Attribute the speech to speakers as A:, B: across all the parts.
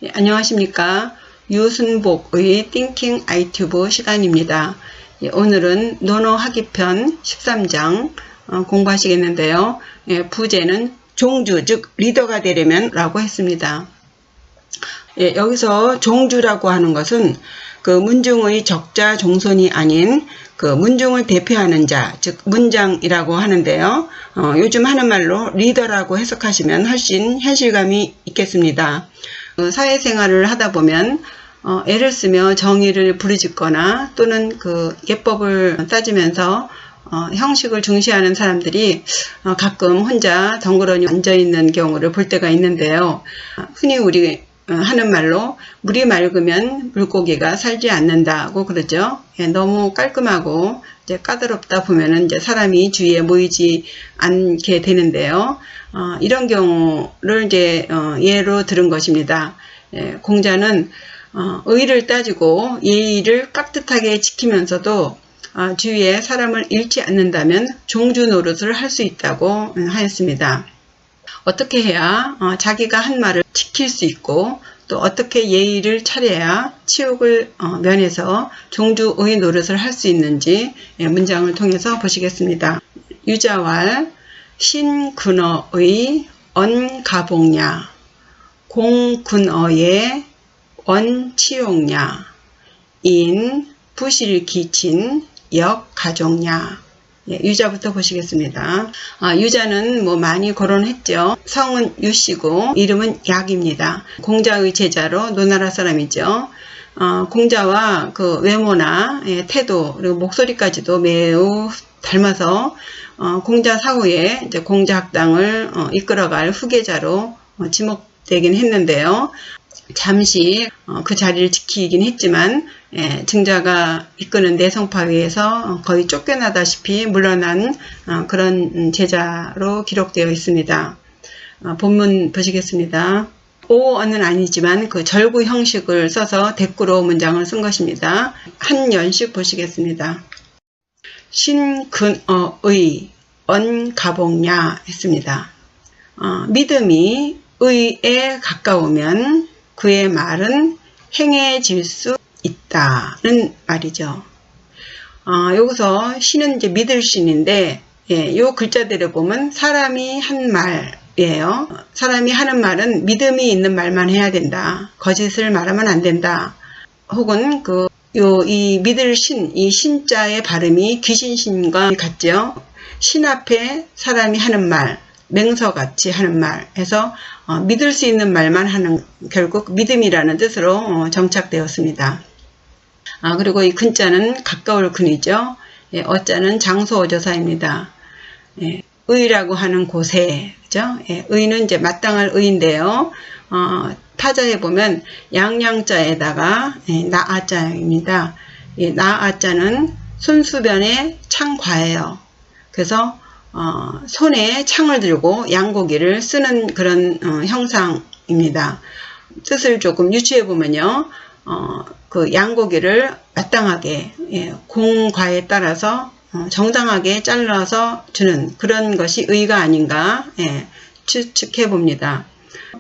A: 안녕하십니까. 유순복의 띵킹 아이튜브 시간입니다. 오늘은 논어하기편 13장 공부하시겠는데요. 부제는 종주, 즉 리더가 되려면 라고 했습니다. 여기서 종주라고 하는 것은 그 문중의 적자 종손이 아닌 그 문중을 대표하는 자, 즉 문장이라고 하는데요. 요즘 하는 말로 리더라고 해석하시면 훨씬 현실감이 있겠습니다. 사회생활을 하다 보면 애를 쓰며 정의를 부르짖거나 또는 그 예법을 따지면서 형식을 중시하는 사람들이 가끔 혼자 덩그러니 앉아있는 경우를 볼 때가 있는데요. 흔히 우리 하는 말로 물이 맑으면 물고기가 살지 않는다고 그러죠. 너무 깔끔하고 이제 까다롭다 보면은 이제 사람이 주위에 모이지 않게 되는데요. 이런 경우를 이제 예로 들은 것입니다. 공자는 의를 따지고 예의를 깍듯하게 지키면서도 주위에 사람을 잃지 않는다면 종주 노릇을 할 수 있다고 하였습니다. 어떻게 해야 자기가 한 말을 지킬 수 있고 또 어떻게 예의를 차려야 치욕을 면해서 종주의 노릇을 할 수 있는지 문장을 통해서 보시겠습니다. 유자왈 신근어의 언가복냐 공근어의 언치욕냐 인 부실기친 역가족냐. 유자부터 보시겠습니다. 유자는 많이 거론했죠. 성은 유씨고 이름은 약입니다. 공자의 제자로 노나라 사람이죠. 공자와 그 외모나 태도 그리고 목소리까지도 매우 닮아서 공자 사후에 이제 공자학당을 이끌어갈 후계자로 지목되긴 했는데요. 잠시 그 자리를 지키긴 했지만 증자가 이끄는 내성파위에서 거의 쫓겨나다시피 물러난 그런 제자로 기록되어 있습니다. 본문 보시겠습니다. 오어는 아니지만 그 절구 형식을 써서 대꾸로 문장을 쓴 것입니다. 한 연씩 보시겠습니다. 신근어의 언가복냐 했습니다. 믿음이 의에 가까우면 그의 말은 행해질 수 있다는 말이죠. 여기서 신은 이제 믿을 신인데, 요 글자들을 보면 사람이 한 말이에요. 사람이 하는 말은 믿음이 있는 말만 해야 된다. 거짓을 말하면 안 된다. 혹은 이 믿을 신, 이 신자의 발음이 귀신신과 같죠. 신 앞에 사람이 하는 말, 맹서같이 하는 말 해서 믿을 수 있는 말만 하는 결국 믿음이라는 뜻으로 정착되었습니다. 그리고 이 근자는 가까울 근이죠. 어자는 장소어조사입니다. 의라고 하는 곳에 그죠? 의는 이제 마땅할 의인데요. 타자에 보면 양양자에다가 나아자입니다. 나아자는 손수변의 창과예요. 그래서 손에 창을 들고 양고기를 쓰는 그런 형상입니다. 뜻을 조금 유추해 보면요, 그 양고기를 마땅하게 공과에 따라서 정당하게 잘라서 주는 그런 것이 의가 아닌가 추측해 봅니다.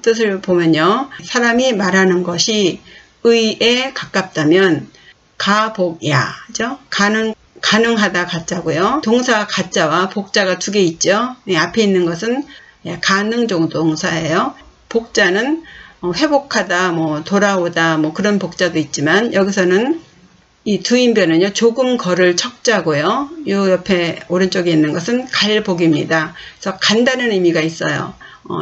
A: 뜻을 보면요, 사람이 말하는 것이 의에 가깝다면 가복야, 그죠? 가능하다 가짜고요. 동사 가짜와 복자가 두 개 있죠. 앞에 있는 것은 가능 동사예요. 복자는 회복하다, 돌아오다, 그런 복자도 있지만 여기서는 이 두인변은요, 조금 걸을 척자고요. 요 옆에 오른쪽에 있는 것은 갈복입니다. 그래서 간다는 의미가 있어요.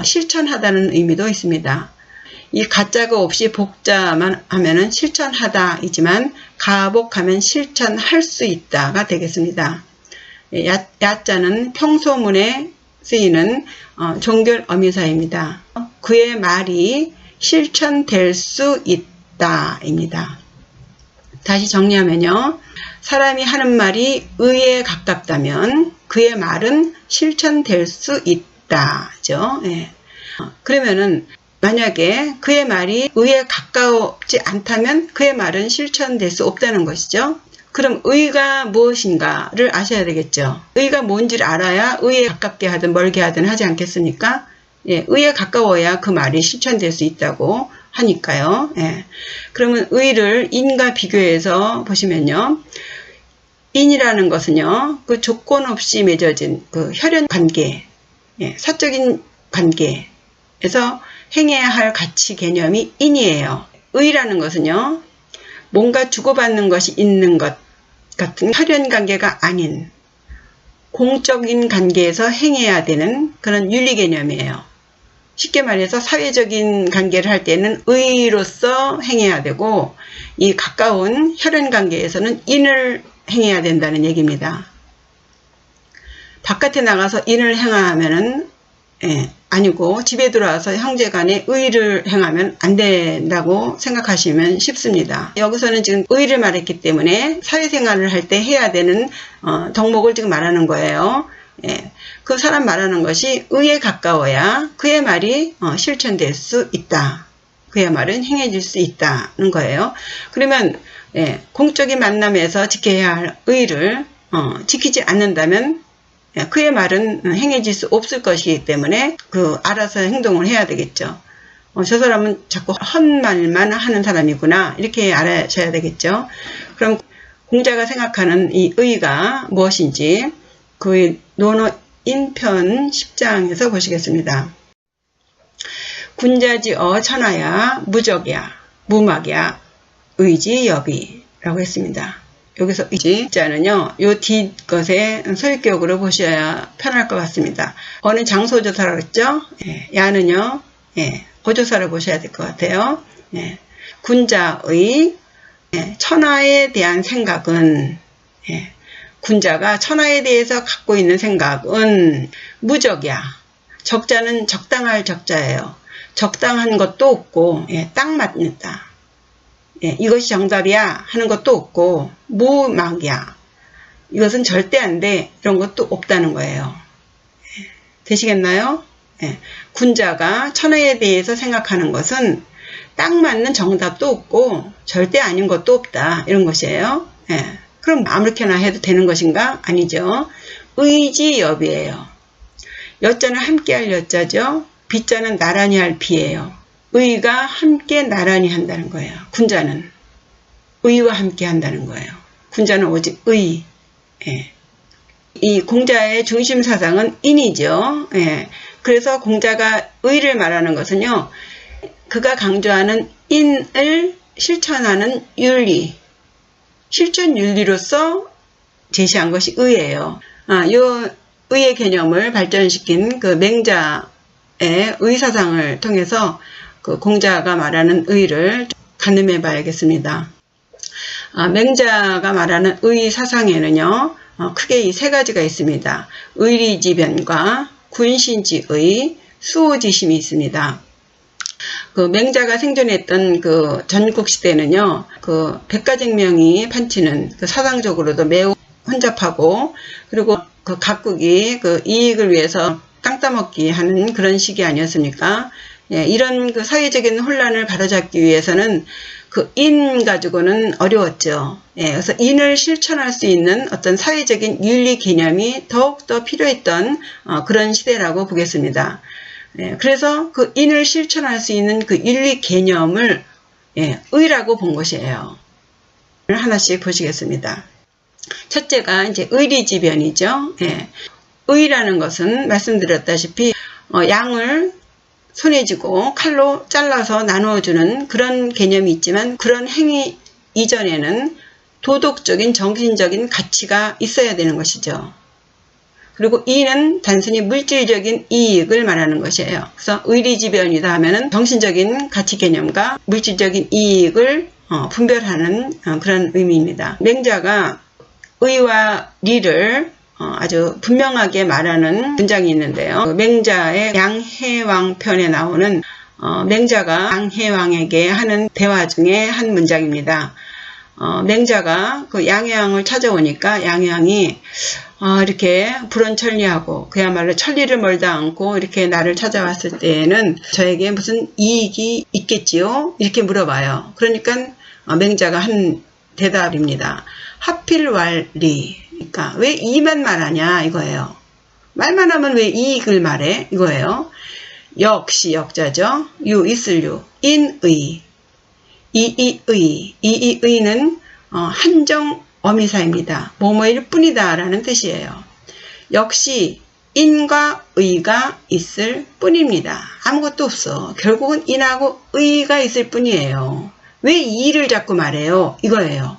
A: 실천하다는 의미도 있습니다. 이 가짜가 없이 복자만 하면은 실천하다이지만 가복하면 실천할 수 있다가 되겠습니다. 야자는 평소문에 쓰이는 종결 어미사입니다. 그의 말이 실천될 수 있다입니다. 다시 정리하면요, 사람이 하는 말이 의에 가깝다면 그의 말은 실천될 수 있다죠. 그러면은 만약에 그의 말이 의에 가까우지 않다면 그의 말은 실천될 수 없다는 것이죠. 그럼 의가 무엇인가를 아셔야 되겠죠. 의가 뭔지를 알아야 의에 가깝게 하든 멀게 하든 하지 않겠습니까? 의에 가까워야 그 말이 실천될 수 있다고 하니까요. 예. 그러면 의를 인과 비교해서 보시면요. 인이라는 것은요, 그 조건 없이 맺어진 그 혈연 관계, 예, 사적인 관계에서 행해야 할 가치 개념이 인이에요. 의라는 것은요, 뭔가 주고받는 것이 있는 것 같은 혈연 관계가 아닌 공적인 관계에서 행해야 되는 그런 윤리 개념이에요. 쉽게 말해서 사회적인 관계를 할 때는 의로서 행해야 되고, 이 가까운 혈연 관계에서는 인을 행해야 된다는 얘기입니다. 바깥에 나가서 인을 행하면은 아니고 집에 들어와서 형제간에 의를 행하면 안 된다고 생각하시면 쉽습니다. 여기서는 지금 의를 말했기 때문에 사회생활을 할 때 해야 되는 덕목을 지금 말하는 거예요. 예, 그 사람 말하는 것이 의에 가까워야 그의 말이 실천될 수 있다. 그의 말은 행해질 수 있다는 거예요. 그러면 공적인 만남에서 지켜야 할 의를 지키지 않는다면 그의 말은 행해질 수 없을 것이기 때문에 알아서 행동을 해야 되겠죠. 저 사람은 자꾸 헛말만 하는 사람이구나, 이렇게 알아셔야 되겠죠. 그럼 공자가 생각하는 이 의가 무엇인지 그 논어 인편 10장에서 보시겠습니다. 군자지어 천하야 무적이야 무막이야 의지여비라고 했습니다. 여기서 의지자는요, 요 뒷것에 소유격으로 보셔야 편할 것 같습니다. 어느 장소조사라고 했죠? 야는요, 고조사를 보셔야 될 것 같아요. 군자의 천하에 대한 생각은, 군자가 천하에 대해서 갖고 있는 생각은 무적이야. 적자는 적당할 적자예요. 적당한 것도 없고, 딱 맞는다. 이것이 정답이야 하는 것도 없고, 무막이야, 이것은 절대 안 돼, 이런 것도 없다는 거예요. 되시겠나요? 군자가 천하에 대해서 생각하는 것은 딱 맞는 정답도 없고 절대 아닌 것도 없다, 이런 것이에요. 그럼 아무렇게나 해도 되는 것인가? 아니죠. 의지여비예요. 여자는 함께할 여자죠. 비자는 나란히 할 비예요. 의가 함께 나란히 한다는 거예요. 군자는 의와 함께 한다는 거예요. 군자는 오직 의. 이 공자의 중심 사상은 인이죠. 그래서 공자가 의를 말하는 것은요, 그가 강조하는 인을 실천하는 윤리, 실천 윤리로서 제시한 것이 의예요. 요 의의 개념을 발전시킨 그 맹자의 의사상을 통해서 그 공자가 말하는 의를 가늠해 봐야겠습니다. 맹자가 말하는 의 사상에는요, 크게 이 세 가지가 있습니다. 의리지변과 군신지의, 수호지심이 있습니다. 그 맹자가 생존했던 그 전국시대는요, 그 백가쟁명이 판치는 그 사상적으로도 매우 혼잡하고, 그리고 그 각국이 그 이익을 위해서 땅 따먹기 하는 그런 시기 아니었습니까? 이런 그 사회적인 혼란을 바로잡기 위해서는 그 인 가지고는 어려웠죠. 그래서 인을 실천할 수 있는 어떤 사회적인 윤리 개념이 더욱더 필요했던 그런 시대라고 보겠습니다. 그래서 그 인을 실천할 수 있는 그 윤리 개념을 의라고 본 것이에요. 하나씩 보시겠습니다. 첫째가 이제 의리지변이죠. 의라는 것은 말씀드렸다시피 양을 손에 쥐고 칼로 잘라서 나누어주는 그런 개념이 있지만, 그런 행위 이전에는 도덕적인 정신적인 가치가 있어야 되는 것이죠. 그리고 이는 단순히 물질적인 이익을 말하는 것이에요. 그래서 의리지변이다 하면은 정신적인 가치 개념과 물질적인 이익을 분별하는 그런 의미입니다. 맹자가 의와 리를 아주 분명하게 말하는 문장이 있는데요. 맹자의 양해왕 편에 나오는 맹자가 양해왕에게 하는 대화 중에 한 문장입니다. 맹자가 그 양해왕을 찾아오니까 양해왕이 이렇게 불언천리하고 그야말로 천리를 멀다 않고 이렇게 나를 찾아왔을 때에는 저에게 무슨 이익이 있겠지요? 이렇게 물어봐요. 그러니까 맹자가 한 대답입니다. 하필왈리. 그러니까 왜 이만 말하냐 이거예요. 말만 하면 왜 이익을 말해 이거예요. 역시 역자죠. 유 있을 유. 인의. 이의는 한정 어미사입니다. 뭐뭐일 뿐이다 라는 뜻이에요. 역시 인과 의가 있을 뿐입니다. 아무것도 없어. 결국은 인하고 의가 있을 뿐이에요. 왜 이를 자꾸 말해요? 이거예요.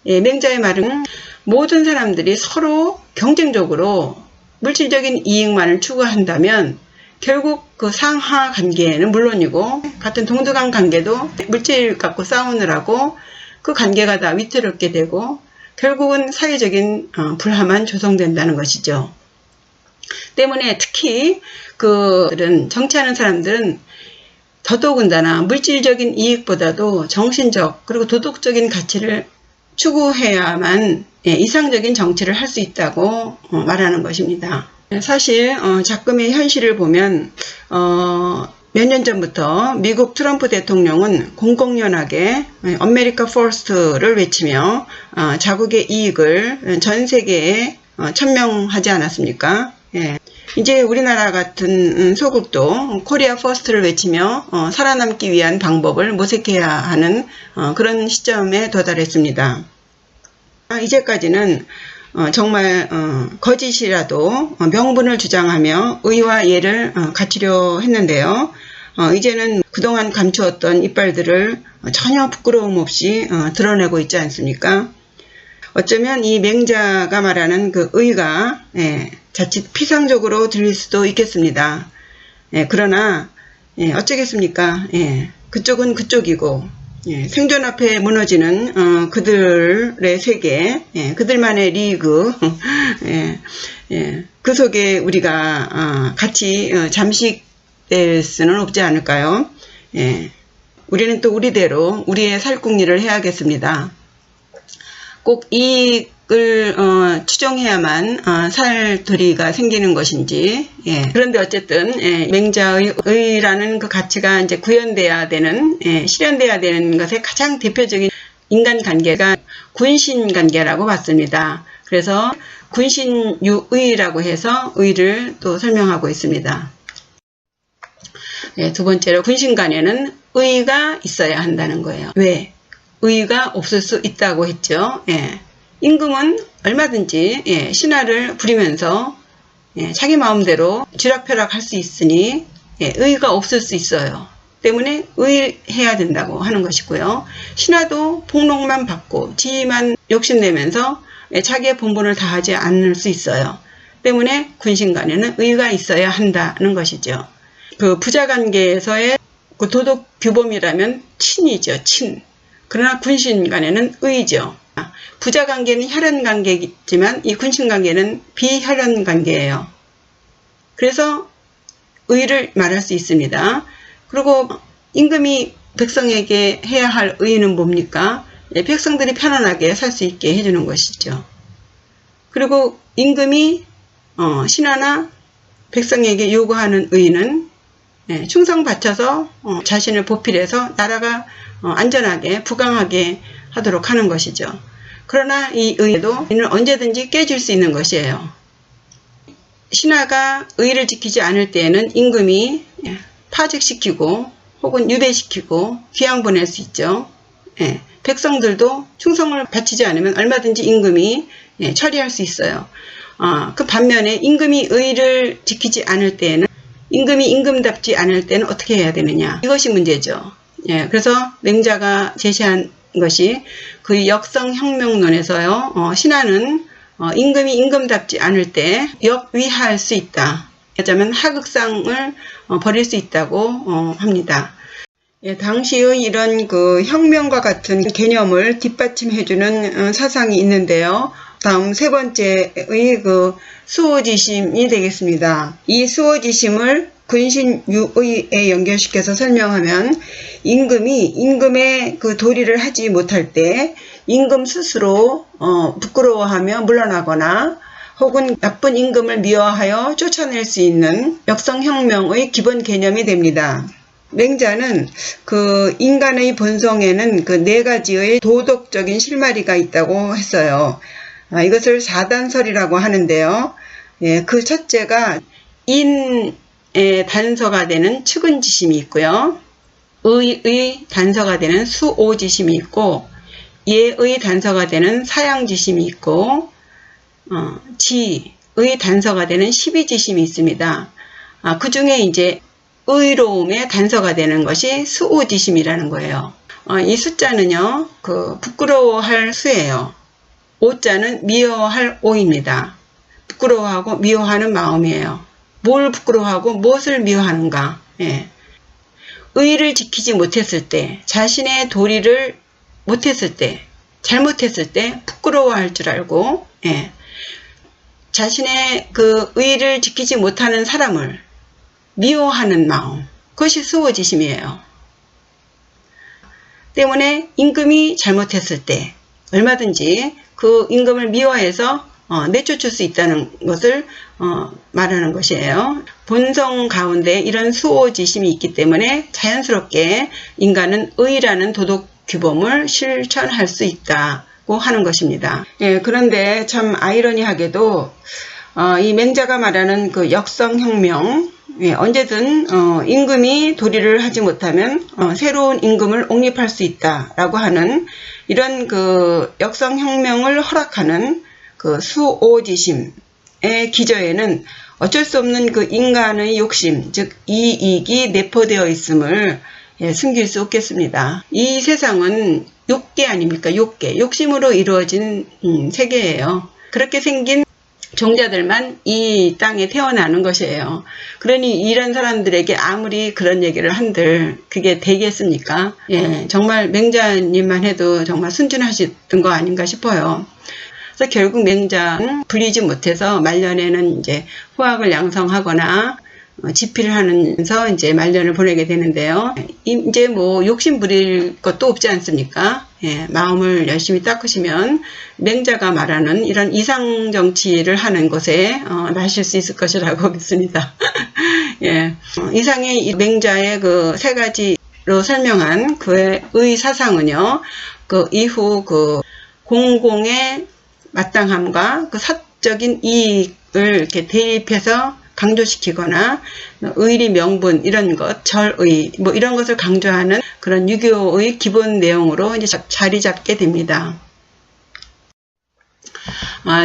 A: 예, 맹자의 말은 모든 사람들이 서로 경쟁적으로 물질적인 이익만을 추구한다면 결국 그 상하 관계는 물론이고 같은 동등한 관계도 물질 갖고 싸우느라고 그 관계가 다 위태롭게 되고 결국은 사회적인 불화만 조성된다는 것이죠. 때문에 특히 그들은 정치하는 사람들은 더더군다나 물질적인 이익보다도 정신적 그리고 도덕적인 가치를 추구해야만 이상적인 정치를 할 수 있다고 말하는 것입니다. 사실 작금의 현실을 보면 몇 년 전부터 미국 트럼프 대통령은 공공연하게 아메리카 퍼스트를 외치며 자국의 이익을 전 세계에 천명하지 않았습니까? 예. 이제 우리나라 같은 소국도 코리아 퍼스트를 외치며 살아남기 위한 방법을 모색해야 하는 그런 시점에 도달했습니다. 이제까지는 정말 거짓이라도 명분을 주장하며 의와 예를 갖추려 했는데요. 이제는 그동안 감추었던 이빨들을 전혀 부끄러움 없이 드러내고 있지 않습니까? 어쩌면 이 맹자가 말하는 그 의가 자칫 피상적으로 들릴 수도 있겠습니다. 그러나 어쩌겠습니까? 그쪽은 그쪽이고 생존 앞에 무너지는 그들의 세계, 그들만의 리그, 그 속에 우리가 같이 잠식될 수는 없지 않을까요? 우리는 또 우리대로 우리의 살궁리를 해야겠습니다. 꼭 이익을 추정해야만 살도리가 생기는 것인지. 그런데 어쨌든 맹자의 의라는 그 가치가 이제 구현돼야 되는, 실현돼야 되는 것의 가장 대표적인 인간관계가 군신관계라고 봤습니다. 그래서 군신유의라고 해서 의를 또 설명하고 있습니다. 두 번째로 군신간에는 의가 있어야 한다는 거예요. 왜? 의가 없을 수 있다고 했죠. 임금은 얼마든지 신하를 부리면서 자기 마음대로 쥐락펴락 할 수 있으니 의가 없을 수 있어요. 때문에 의해야 된다고 하는 것이고요. 신하도 복록만 받고 지위만 욕심내면서 자기의 본분을 다하지 않을 수 있어요. 때문에 군신간에는 의가 있어야 한다는 것이죠. 그 부자관계에서의 그 도덕 규범이라면 친이죠. 친. 그러나 군신간에는 의죠. 부자관계는 혈연관계이지만 이 군신관계는 비혈연관계예요. 그래서 의를 말할 수 있습니다. 그리고 임금이 백성에게 해야 할 의는 뭡니까? 백성들이 편안하게 살 수 있게 해주는 것이죠. 그리고 임금이 신하나 백성에게 요구하는 의는 충성 바쳐서 자신을 보필해서 나라가 안전하게 부강하게 하도록 하는 것이죠. 그러나 이 의도 이는 언제든지 깨질 수 있는 것이에요. 신하가 의를 지키지 않을 때에는 임금이 파직시키고 혹은 유배시키고 귀양 보낼 수 있죠. 백성들도 충성을 바치지 않으면 얼마든지 임금이 처리할 수 있어요. 그 반면에 임금이 의를 지키지 않을 때에는 임금이 임금답지 않을 때는 어떻게 해야 되느냐, 이것이 문제죠. 그래서 맹자가 제시한 것이 그 역성혁명론에서요, 신하는 임금이 임금답지 않을 때 역위할 수 있다. 하자면 하극상을 벌일 수 있다고 합니다. 당시의 이런 그 혁명과 같은 개념을 뒷받침해주는 사상이 있는데요. 다음 세 번째의 그 수호지심이 되겠습니다. 이 수호지심을 군신유의에 연결시켜서 설명하면 임금이 임금의 그 도리를 하지 못할 때 임금 스스로 부끄러워하며 물러나거나 혹은 나쁜 임금을 미워하여 쫓아낼 수 있는 역성혁명의 기본 개념이 됩니다. 맹자는 그 인간의 본성에는 그 네 가지의 도덕적인 실마리가 있다고 했어요. 이것을 사단설이라고 하는데요. 그 첫째가 단서가 되는 측은지심이 있고요. 의의 단서가 되는 수오지심이 있고, 예의 단서가 되는 사양지심이 있고, 지의 단서가 되는 십이지심이 있습니다. 그 중에 이제 의로움의 단서가 되는 것이 수오지심이라는 거예요. 이 숫자는요, 부끄러워할 수예요. 오자는 미워할 오입니다. 부끄러워하고 미워하는 마음이에요. 뭘 부끄러워하고 무엇을 미워하는가? 예. 의를 지키지 못했을 때, 자신의 도리를 못했을 때, 잘못했을 때 부끄러워할 줄 알고, 예. 자신의 그 의를 지키지 못하는 사람을 미워하는 마음, 그것이 수오지심이에요. 때문에 임금이 잘못했을 때 얼마든지 그 임금을 미워해서 내쫓을 수 있다는 것을 말하는 것이에요. 본성 가운데 이런 수오지심이 있기 때문에 자연스럽게 인간은 의라는 도덕 규범을 실천할 수 있다고 하는 것입니다. 예, 그런데 참 아이러니하게도 이 맹자가 말하는 그 역성혁명, 예, 언제든 임금이 도리를 하지 못하면 새로운 임금을 옹립할 수 있다라고 하는 이런 그 역성혁명을 허락하는 그 수오지심의 기저에는 어쩔 수 없는 그 인간의 욕심, 즉 이익이 내포되어 있음을 숨길 수 없겠습니다. 이 세상은 욕계 아닙니까? 욕계, 욕심으로 이루어진 세계예요. 그렇게 생긴 종자들만 이 땅에 태어나는 것이에요. 그러니 이런 사람들에게 아무리 그런 얘기를 한들 그게 되겠습니까? 예, 정말 맹자님만 해도 정말 순진하셨던 거 아닌가 싶어요. 그래서 결국 맹자는 불리지 못해서 말년에는 이제 후학을 양성하거나 집필을 하면서 이제 말년을 보내게 되는데요. 이제 뭐 욕심 부릴 것도 없지 않습니까? 예, 마음을 열심히 닦으시면 맹자가 말하는 이런 이상 정치를 하는 곳에 나실 수 있을 것이라고 믿습니다. 예, 이상의 맹자의 그 세 가지로 설명한 그의 사상은요, 그 이후 그 공공의 마땅함과 그 사적인 이익을 이렇게 대입해서 강조시키거나 의리 명분 이런 것, 절의 뭐 이런 것을 강조하는 그런 유교의 기본 내용으로 이제 자리 잡게 됩니다.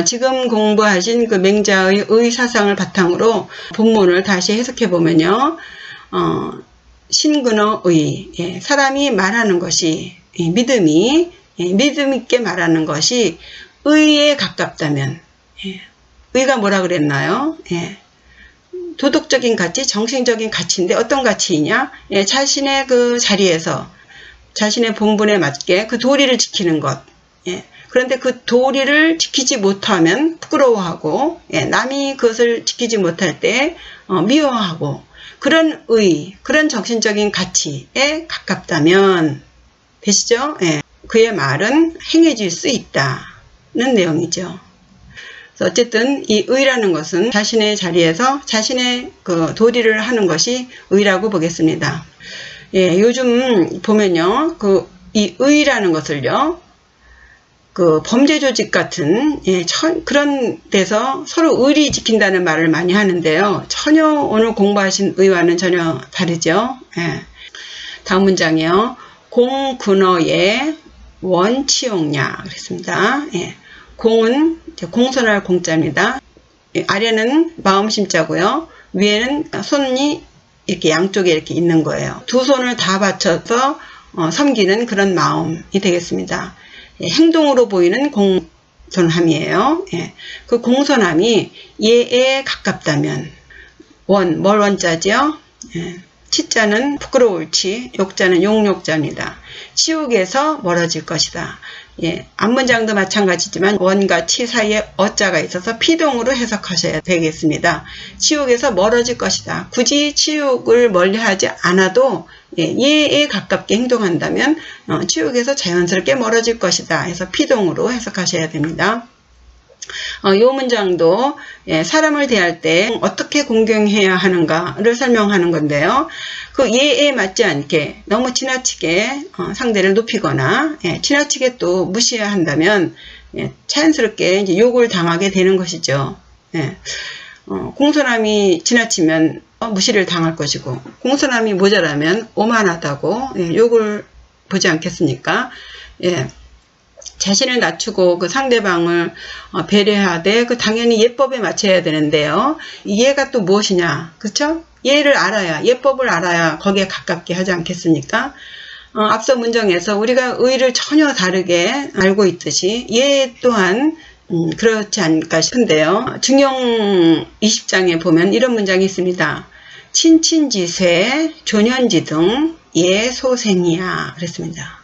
A: 지금 공부하신 그 맹자의 의사상을 바탕으로 본문을 다시 해석해 보면요, 신근어의, 예, 사람이 말하는 것이, 믿음이, 믿음 있게 말하는 것이 의에 가깝다면, 예, 의가 뭐라 그랬나요? 예, 도덕적인 가치, 정신적인 가치인데 어떤 가치이냐? 예, 자신의 그 자리에서 자신의 본분에 맞게 그 도리를 지키는 것. 예, 그런데 그 도리를 지키지 못하면 부끄러워하고, 예, 남이 그것을 지키지 못할 때 미워하고, 그런 의, 그런 정신적인 가치에 가깝다면 되시죠? 예, 그의 말은 행해질 수 있다는 내용이죠. 어쨌든 이 의라는 것은 자신의 자리에서 자신의 그 도리를 하는 것이 의라고 보겠습니다. 예, 요즘 보면요, 이 의라는 것을요, 그 범죄 조직 같은, 예, 그런 데서 서로 의리 지킨다는 말을 많이 하는데요, 전혀 오늘 공부하신 의와는 전혀 다르죠. 예. 다음 문장이요. 공근어의 원치용냐 그랬습니다. 예. 공은 공손할 공자입니다. 아래는 마음심자고요. 위에는 손이 이렇게 양쪽에 이렇게 있는 거예요. 두 손을 다 받쳐서 섬기는 그런 마음이 되겠습니다. 행동으로 보이는 공손함이에요. 그 공손함이 예에 가깝다면 뭘 원자죠? 치자는 부끄러울 치, 욕자는 용욕자입니다. 치욕에서 멀어질 것이다. 예, 앞문장도 마찬가지지만 원과 치 사이에 어자가 있어서 피동으로 해석하셔야 되겠습니다. 치욕에서 멀어질 것이다. 굳이 치욕을 멀리하지 않아도 예에 가깝게 행동한다면 치욕에서 자연스럽게 멀어질 것이다. 해서 피동으로 해석하셔야 됩니다. 이 문장도 사람을 대할 때 어떻게 공경해야 하는가를 설명하는 건데요. 그 예에 맞지 않게 너무 지나치게 상대를 높이거나 지나치게 또 무시한다면 자연스럽게 이제 욕을 당하게 되는 것이죠. 공손함이 지나치면 무시를 당할 것이고, 공손함이 모자라면 오만하다고 욕을 보지 않겠습니까? 예. 자신을 낮추고 그 상대방을 배려하되 당연히 예법에 맞춰야 되는데요. 예가 또 무엇이냐, 그렇죠? 예를 알아야, 예법을 알아야 거기에 가깝게 하지 않겠습니까? 앞서 문정에서 우리가 의를 전혀 다르게 알고 있듯이 예 또한 그렇지 않을까 싶은데요. 중용 20장에 보면 이런 문장이 있습니다. 친친지쇠 조년지등 예소생이야 그랬습니다.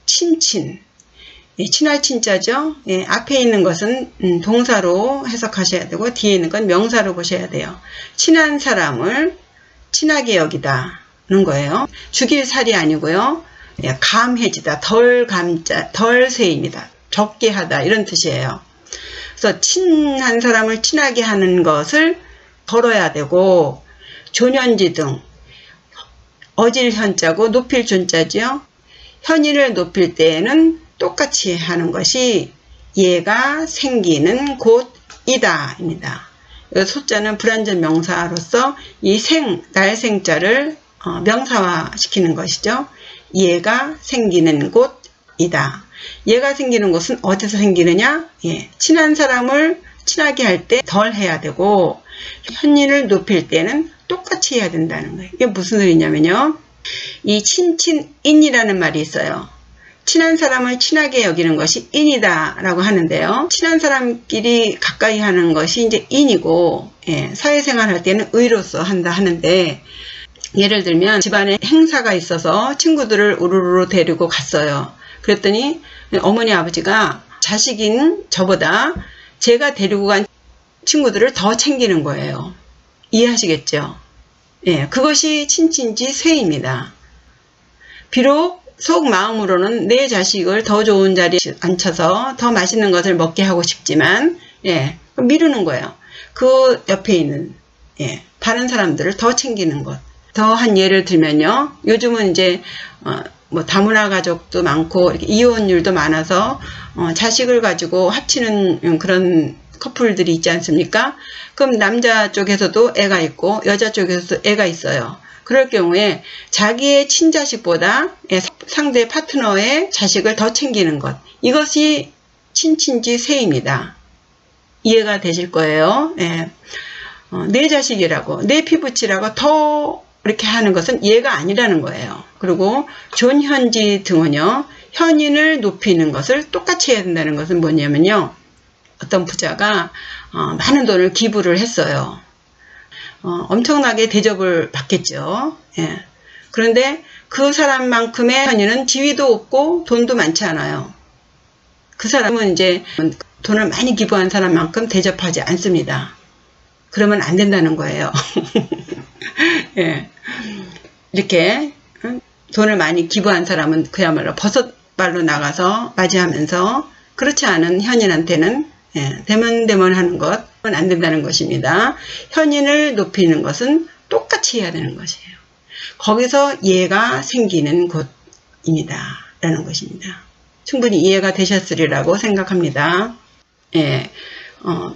A: 친친, 친할 친자죠. 예, 앞에 있는 것은 동사로 해석하셔야 되고 뒤에 있는 건 명사로 보셔야 돼요. 친한 사람을 친하게 여기다는 거예요. 죽일 살이 아니고요. 예, 감해지다, 덜 감자, 덜 세입니다. 적게 하다 이런 뜻이에요. 그래서 친한 사람을 친하게 하는 것을 덜어야 되고, 조년지등, 어질 현자고 높일 존자지요. 현인을 높일 때에는 똑같이 하는 것이 예가 생기는 곳이다 입니다. 소자는 불완전 명사로서 이 날생자를 명사화 시키는 것이죠. 예가 생기는 곳이다. 예가 생기는 곳은 어디서 생기느냐? 예, 친한 사람을 친하게 할 때 덜 해야 되고, 현인을 높일 때는 똑같이 해야 된다는 거예요. 이게 무슨 소리냐면요. 이 친친인이라는 말이 있어요. 친한 사람을 친하게 여기는 것이 인이다 라고 하는데요. 친한 사람끼리 가까이 하는 것이 이제 인이고, 예, 사회생활 할 때는 의로서 한다 하는데, 예를 들면 집안에 행사가 있어서 친구들을 우르르 데리고 갔어요. 그랬더니 어머니 아버지가 자식인 저보다 제가 데리고 간 친구들을 더 챙기는 거예요. 이해하시겠죠? 예, 그것이 친친지쇠입니다. 비록 속 마음으로는 내 자식을 더 좋은 자리에 앉혀서 더 맛있는 것을 먹게 하고 싶지만, 예, 미루는 거예요. 그 옆에 있는, 예, 다른 사람들을 더 챙기는 것. 더한 예를 들면요. 요즘은 이제 뭐 다문화 가족도 많고 이렇게 이혼율도 많아서 자식을 가지고 합치는 그런 커플들이 있지 않습니까? 그럼 남자 쪽에서도 애가 있고 여자 쪽에서도 애가 있어요. 그럴 경우에 자기의 친자식보다 상대 파트너의 자식을 더 챙기는 것. 이것이 친친지쇠입니다. 이해가 되실 거예요. 예. 내 자식이라고, 내 피부치라고 더 이렇게 하는 것은 예가 아니라는 거예요. 그리고 존현지 등은요, 현인을 높이는 것을 똑같이 해야 된다는 것은 뭐냐면요, 어떤 부자가 많은 돈을 기부를 했어요. 엄청나게 대접을 받겠죠. 예. 그런데 그 사람만큼의 현인은 지위도 없고 돈도 많지 않아요. 그 사람은 이제 돈을 많이 기부한 사람만큼 대접하지 않습니다. 그러면 안 된다는 거예요. 예. 이렇게 돈을 많이 기부한 사람은 그야말로 버섯발로 나가서 맞이하면서, 그렇지 않은 현인한테는 대면대면하는 것은 안 된다는 것입니다. 현인을 높이는 것은 똑같이 해야 되는 것이에요. 거기서 예가 생기는 곳입니다 라는 것입니다. 충분히 이해가 되셨으리라고 생각합니다. 예.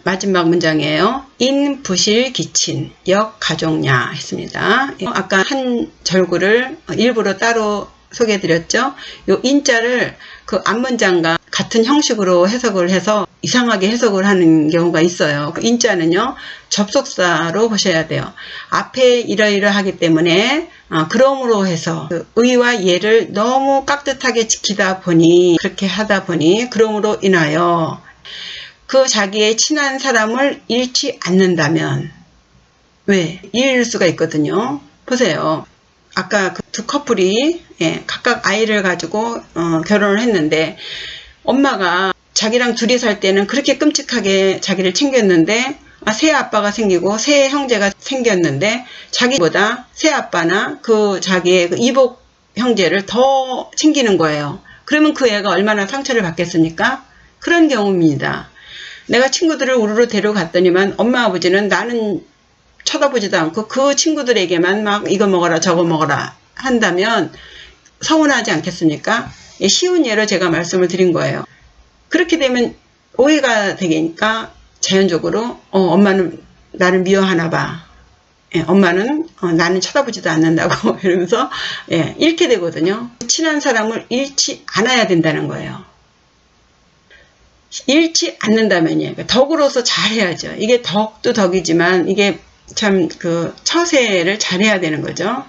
A: 마지막 문장이에요. 인, 부실, 기친, 역, 가족냐 했습니다. 아까 한 절구를 일부러 따로 소개해드렸죠. 요 인자를 그 앞문장과 같은 형식으로 해석을 해서 이상하게 해석을 하는 경우가 있어요. 그 인자는요, 접속사로 보셔야 돼요. 앞에 이러이러하기 때문에 그러므로 해서 그 의와 예를 너무 깍듯하게 지키다 보니, 그렇게 하다 보니 그러므로 인하여 그 자기의 친한 사람을 잃지 않는다면, 왜? 잃을 수가 있거든요. 보세요. 아까 그 두 커플이 각각 아이를 가지고 결혼을 했는데, 엄마가 자기랑 둘이 살 때는 그렇게 끔찍하게 자기를 챙겼는데, 새 아빠가 생기고 새 형제가 생겼는데 자기보다 새 아빠나 그 자기의 그 이복 형제를 더 챙기는 거예요. 그러면 그 애가 얼마나 상처를 받겠습니까? 그런 경우입니다. 내가 친구들을 우르르 데려갔더니만 엄마 아버지는 나는 쳐다보지도 않고 그 친구들에게만 막 이거 먹어라 저거 먹어라 한다면 서운하지 않겠습니까? 쉬운 예로 제가 말씀을 드린 거예요. 그렇게 되면 오해가 되니까 자연적으로 엄마는 나를 미워하나 봐. 예, 엄마는 나는 쳐다보지도 않는다고 이러면서 예, 잃게 되거든요. 친한 사람을 잃지 않아야 된다는 거예요. 잃지 않는다면요. 덕으로서 잘해야죠. 이게 덕도 덕이지만 이게 참 그 처세를 잘해야 되는 거죠.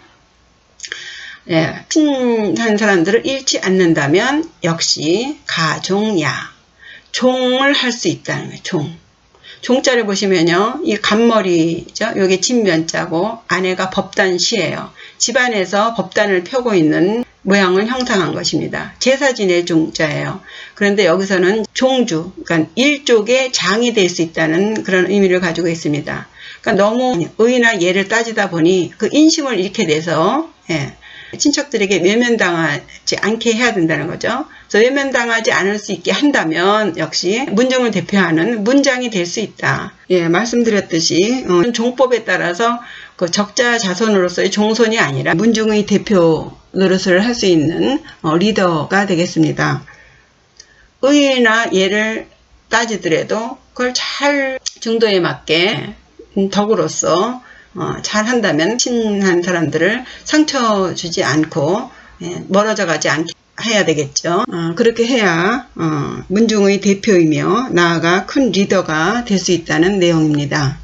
A: 예, 친한 사람들을 잃지 않는다면 역시 가종야, 종을 할 수 있다는 거예요. 종자를 보시면요, 이 간머리죠. 요게 진면자고 안에가 법단시예요. 집안에서 법단을 펴고 있는 모양을 형상한 것입니다. 제사진의 종자예요. 그런데 여기서는 종주, 그러니까 일족의 장이 될 수 있다는 그런 의미를 가지고 있습니다. 그러니까 너무 의나 예를 따지다 보니 그 인심을 잃게 돼서 예, 친척들에게 외면당하지 않게 해야 된다는 거죠. 그래서 외면당하지 않을 수 있게 한다면 역시 문중을 대표하는 문장이 될 수 있다. 예, 말씀드렸듯이 종법에 따라서 그 적자 자손으로서의 종손이 아니라 문중의 대표 노릇을 할 수 있는 리더가 되겠습니다. 의나 예를 따지더라도 그걸 잘 중도에 맞게 덕으로서 잘 한다면 친한 사람들을 상처 주지 않고 멀어져 가지 않게 해야 되겠죠. 그렇게 해야 문중의 대표이며 나아가 큰 리더가 될 수 있다는 내용입니다.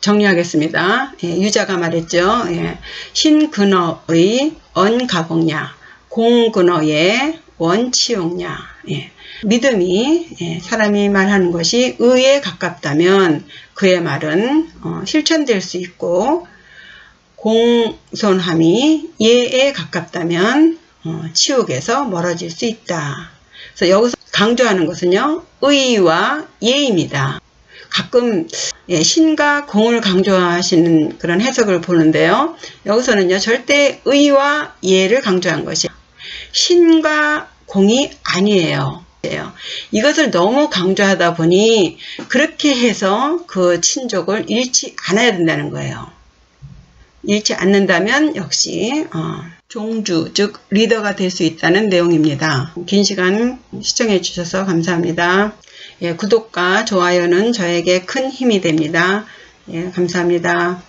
A: 정리하겠습니다. 예, 유자가 말했죠. 예, 신근어의 언가복냐, 공근어의 원치용냐. 예, 믿음이 사람이 말하는 것이 의에 가깝다면 그의 말은 실천될 수 있고, 공손함이 예에 가깝다면 치욕에서 멀어질 수 있다. 그래서 여기서 강조하는 것은요, 의와 예입니다. 가끔 신과 공을 강조하시는 그런 해석을 보는데요, 여기서는요 절대 의와 예를 강조한 것이 신과 공이 아니에요. 이것을 너무 강조하다 보니 그렇게 해서 그 친족을 잃지 않아야 된다는 거예요. 잃지 않는다면 역시 종주, 즉 리더가 될 수 있다는 내용입니다. 긴 시간 시청해 주셔서 감사합니다. 예, 구독과 좋아요는 저에게 큰 힘이 됩니다. 예, 감사합니다.